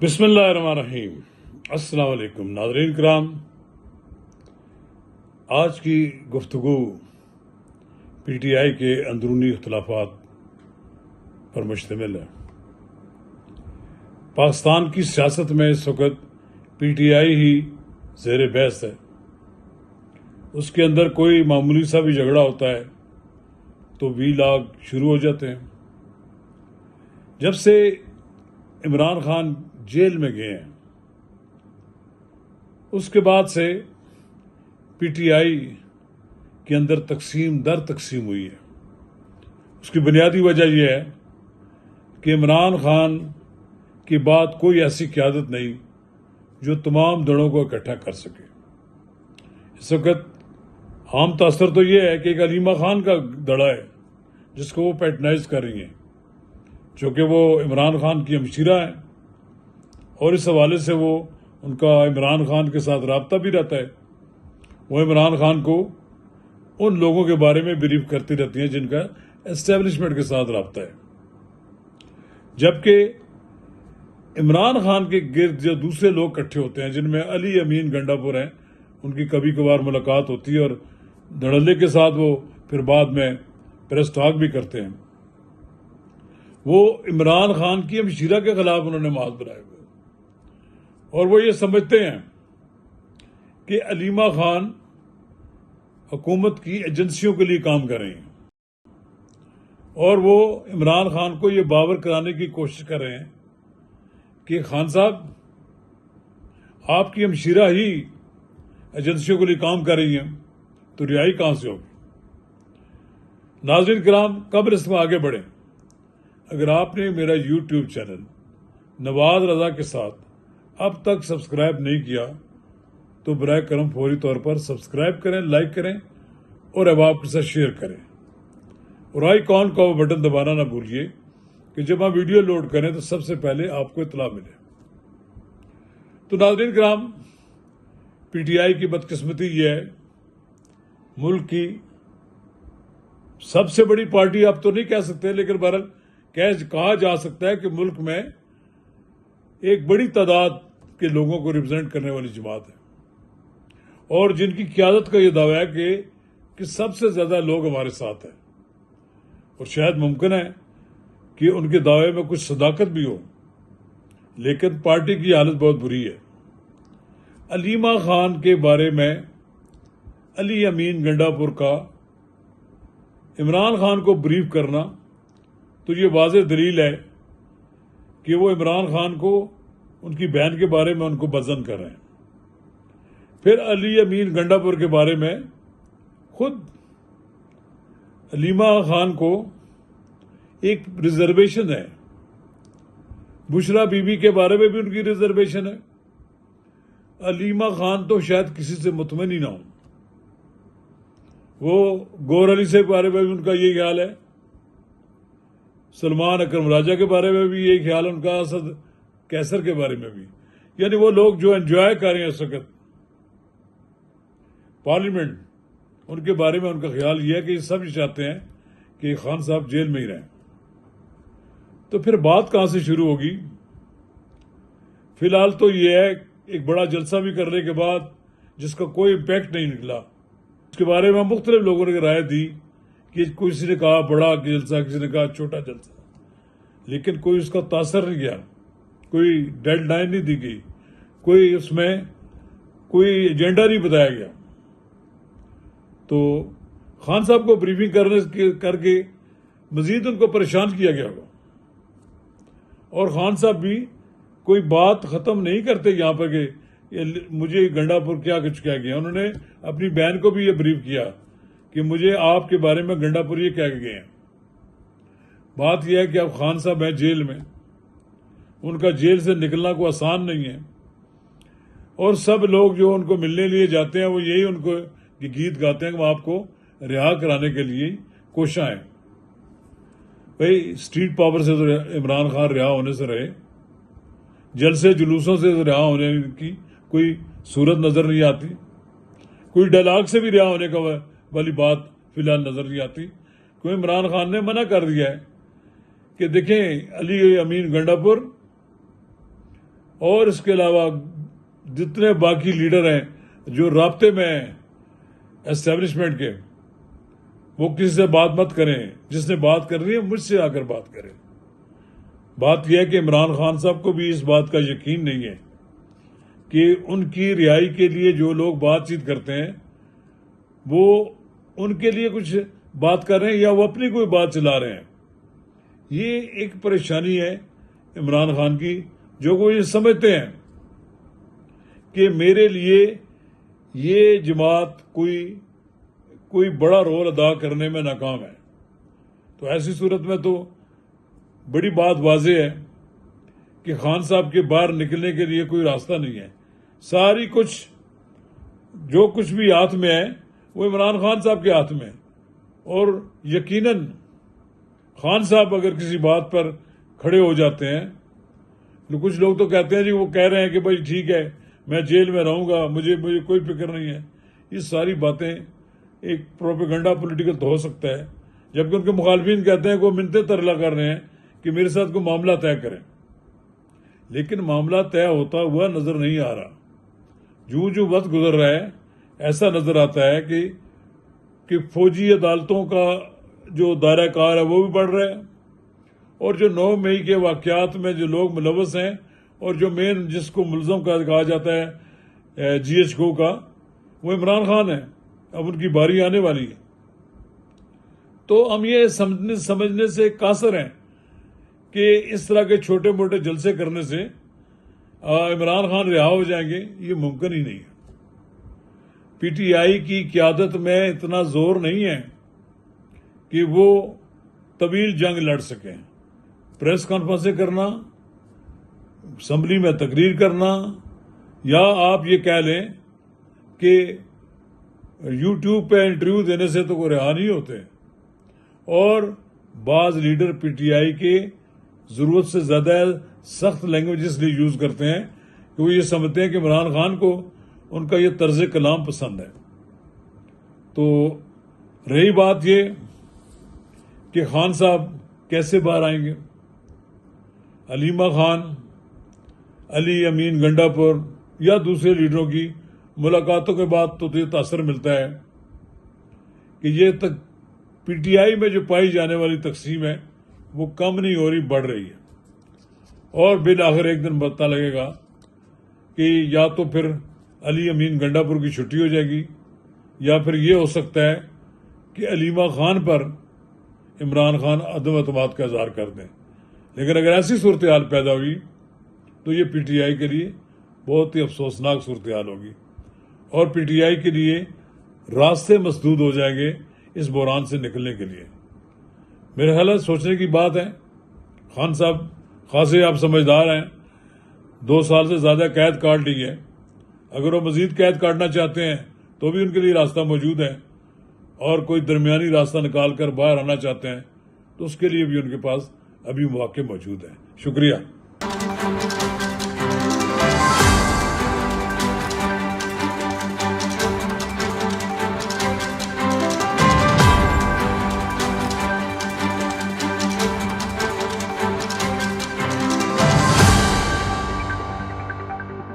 بسم اللہ الرحمن الرحیم۔ السلام علیکم ناظرین کرام، آج کی گفتگو پی ٹی آئی کے اندرونی اختلافات پر مشتمل ہے۔ پاکستان کی سیاست میں اس وقت پی ٹی آئی ہی زیر بحث ہے۔ اس کے اندر کوئی معمولی سا بھی جھگڑا ہوتا ہے تو وی لاگ شروع ہو جاتے ہیں۔ جب سے عمران خان جیل میں گئے ہیں اس کے بعد سے پی ٹی آئی کے اندر تقسیم در تقسیم ہوئی ہے۔ اس کی بنیادی وجہ یہ ہے کہ عمران خان کی بعد کوئی ایسی قیادت نہیں جو تمام دڑوں کو اکٹھا کر سکے۔ اس وقت عام تاثر تو یہ ہے کہ ایک علیمہ خان کا دڑا ہے جس کو وہ پیٹرنائز کر رہی ہیں، چونکہ وہ عمران خان کی ہمشیرہ ہیں اور اس حوالے سے وہ ان کا عمران خان کے ساتھ رابطہ بھی رہتا ہے۔ وہ عمران خان کو ان لوگوں کے بارے میں بریف کرتی رہتی ہیں جن کا اسٹیبلشمنٹ کے ساتھ رابطہ ہے، جبکہ عمران خان کے گرد جو دوسرے لوگ اکٹھے ہوتے ہیں جن میں علی امین گنڈا پور ہیں، ان کی کبھی کبھار ملاقات ہوتی ہے اور دھڑلے کے ساتھ وہ پھر بعد میں پریس ٹاک بھی کرتے ہیں۔ وہ عمران خان کی ہمشیرہ کے خلاف انہوں نے محاذ بنائے ہوئے اور وہ یہ سمجھتے ہیں کہ علیمہ خان حکومت کی ایجنسیوں کے لیے کام کر رہے ہیں اور وہ عمران خان کو یہ باور کرانے کی کوشش کر رہے ہیں کہ خان صاحب آپ کی ہمشیرہ ہی ایجنسیوں کے لیے کام کر رہی ہیں تو رہائی کہاں سے ہوگی۔ ناظرین کرام، قبل اس میں آگے بڑھیں، اگر آپ نے میرا یوٹیوب چینل نواز رضا کے ساتھ اب تک سبسکرائب نہیں کیا تو برائے کرم فوری طور پر سبسکرائب کریں، لائک کریں اور احباب کے ساتھ شیئر کریں، اور آئیکن کا وہ بٹن دبانا نہ بھولیے کہ جب ہم ویڈیو لوڈ کریں تو سب سے پہلے آپ کو اطلاع ملے۔ تو ناظرین کرام، پی ٹی آئی کی بدقسمتی یہ ہے، ملک کی سب سے بڑی پارٹی آپ تو نہیں کہہ سکتے، لیکن بہرحال کہا جا سکتا ہے کہ ملک میں ایک بڑی تعداد کے لوگوں کو ریپرزینٹ کرنے والی جماعت ہے، اور جن کی قیادت کا یہ دعویٰ ہے کہ سب سے زیادہ لوگ ہمارے ساتھ ہیں، اور شاید ممکن ہے کہ ان کے دعوے میں کچھ صداقت بھی ہو، لیکن پارٹی کی حالت بہت بری ہے۔ علیمہ خان کے بارے میں علی امین گنڈا پور کا عمران خان کو بریف کرنا تو یہ واضح دلیل ہے کہ وہ عمران خان کو ان کی بہن کے بارے میں ان کو بدظن کر رہے ہیں۔ پھر علی امین گنڈا پور کے بارے میں خود علیمہ خان کو ایک ریزرویشن ہے، بشرا بی بی کے بارے میں بھی ان کی ریزرویشن ہے۔ علیمہ خان تو شاید کسی سے مطمئن ہی نہ ہو، وہ گور علی سے بارے میں بھی ان کا یہ خیال ہے، سلمان اکرم راجہ کے بارے میں بھی یہ خیال ان کا، اسد کیسر کے بارے میں بھی، یعنی وہ لوگ جو انجوائے کر رہے ہیں اس وقت پارلیمنٹ، ان کے بارے میں ان کا خیال یہ ہے کہ یہ سب چاہتے ہیں کہ خان صاحب جیل میں ہی رہیں۔ تو پھر بات کہاں سے شروع ہوگی؟ فی الحال تو یہ ہے ایک بڑا جلسہ بھی کرنے کے بعد جس کا کوئی امپیکٹ نہیں نکلا، اس کے بارے میں مختلف لوگوں نے رائے دی کہ کسی نے کہا بڑا جلسہ، کسی نے کہا چھوٹا جلسہ، لیکن کوئی اس کا تاثر نہیں گیا، کوئی ڈیڈ لائن نہیں دی گئی، کوئی اس میں کوئی ایجنڈا نہیں بتایا گیا۔ تو خان صاحب کو بریفنگ کر کے مزید ان کو پریشان کیا گیا ہوگا، اور خان صاحب بھی کوئی بات ختم نہیں کرتے یہاں پر کہ مجھے گنڈا پور کیا کچھ کہہ گیا۔ انہوں نے اپنی بہن کو بھی یہ بریف کیا کہ مجھے آپ کے بارے میں گنڈا پور یہ کہہ کے گئے ہیں۔ بات یہ ہے کہ اب خان صاحب ہیں جیل میں، ان کا جیل سے نکلنا کوئی آسان نہیں ہے، اور سب لوگ جو ان کو ملنے لیے جاتے ہیں وہ یہی ان کو گیت گاتے ہیں کہ وہ آپ کو رہا کرانے کے لیے کوشاں ہیں۔ بھئی اسٹریٹ پاور سے تو عمران خان رہا ہونے سے رہے، جلسے جلوسوں سے رہا ہونے کی کوئی صورت نظر نہیں آتی، کوئی ڈائلاگ سے بھی رہا ہونے کا والی بات فی الحال نظر نہیں آتی۔ کوئی عمران خان نے منع کر دیا ہے کہ دیکھیں علی امین گنڈا پور اور اس کے علاوہ جتنے باقی لیڈر ہیں جو رابطے میں ہیں اسٹیبلشمنٹ کے، وہ کسی سے بات مت کریں. جس نے بات کرنی ہے مجھ سے آ کر بات کریں. بات یہ ہے کہ عمران خان صاحب کو بھی اس بات کا یقین نہیں ہے کہ ان کی رہائی کے لیے جو لوگ بات چیت کرتے ہیں وہ ان کے لیے کچھ بات کر رہے ہیں یا وہ اپنی کوئی بات چلا رہے ہیں. یہ ایک پریشانی ہے عمران خان کی، جو وہ یہ سمجھتے ہیں کہ میرے لیے یہ جماعت کوئی بڑا رول ادا کرنے میں ناکام ہے. تو ایسی صورت میں تو بڑی بات واضح ہے کہ خان صاحب کے باہر نکلنے کے لیے کوئی راستہ نہیں ہے. ساری جو کچھ بھی ہاتھ میں ہے وہ عمران خان صاحب کے ہاتھ میں ہے. اور یقیناً خان صاحب اگر کسی بات پر کھڑے ہو جاتے ہیں، کچھ لوگ تو کہتے ہیں جی وہ کہہ رہے ہیں کہ بھائی ٹھیک ہے میں جیل میں رہوں گا، مجھے کوئی فکر نہیں ہے. یہ ساری باتیں ایک پروپیگنڈا پولیٹیکل تو ہو سکتا ہے، جبکہ ان کے مخالفین کہتے ہیں کہ وہ منتیں ترلا کر رہے ہیں کہ میرے ساتھ کوئی معاملہ طے کریں. لیکن معاملہ طے ہوتا ہوا نظر نہیں آ رہا. جو وقت گزر رہا ہے ایسا نظر آتا ہے کہ فوجی عدالتوں کا جو دائرہ کار ہے وہ بھی بڑھ رہا ہے، اور جو 9 مئی کے واقعات میں جو لوگ ملوث ہیں اور جو مین جس کو ملزم کہا جاتا ہے جی ایچ کو کا، وہ عمران خان ہے. اب ان کی باری آنے والی ہے. تو ہم یہ سمجھنے سے قاصر ہیں کہ اس طرح کے چھوٹے موٹے جلسے کرنے سے عمران خان رہا ہو جائیں گے، یہ ممکن ہی نہیں ہے. پی ٹی آئی کی قیادت میں اتنا زور نہیں ہے کہ وہ طویل جنگ لڑ سکیں. پریس کانفرنسیں کرنا، اسمبلی میں تقریر کرنا، یا آپ یہ کہہ لیں کہ یوٹیوب پہ انٹرویو دینے سے تو وہ رہا نہیں ہوتے. اور بعض لیڈر پی ٹی آئی کے ضرورت سے زیادہ سخت لینگویج اس لیے یوز کرتے ہیں کہ وہ یہ سمجھتے ہیں کہ عمران خان کو ان کا یہ طرز کلام پسند ہے. تو رہی بات یہ کہ خان صاحب کیسے باہر آئیں گے، علیمہ خان، علی امین گنڈا پور یا دوسرے لیڈروں کی ملاقاتوں کے بعد تو یہ تاثر ملتا ہے کہ یہ پی ٹی آئی میں جو پائی جانے والی تقسیم ہے وہ کم نہیں ہو رہی، بڑھ رہی ہے. اور بالآخر ایک دن پتہ لگے گا کہ یا تو پھر علی امین گنڈا پور کی چھٹی ہو جائے گی، یا پھر یہ ہو سکتا ہے کہ علیمہ خان پر عمران خان عدم اعتماد کا اظہار کر دیں. لیکن اگر ایسی صورتحال پیدا ہوئی تو یہ پی ٹی آئی کے لیے بہت ہی افسوسناک صورتحال ہوگی، اور پی ٹی آئی کے لیے راستے مسدود ہو جائیں گے اس بحران سے نکلنے کے لیے. میرے خیال ہے سوچنے کی بات ہے. خان صاحب خاصے آپ سمجھدار ہیں، 2 سال سے زیادہ قید کاٹ لی ہے. اگر وہ مزید قید کاٹنا چاہتے ہیں تو بھی ان کے لیے راستہ موجود ہے، اور کوئی درمیانی راستہ نکال کر باہر آنا چاہتے ہیں تو اس کے لیے بھی ان کے پاس ابھی مواقع موجود ہیں. شکریہ.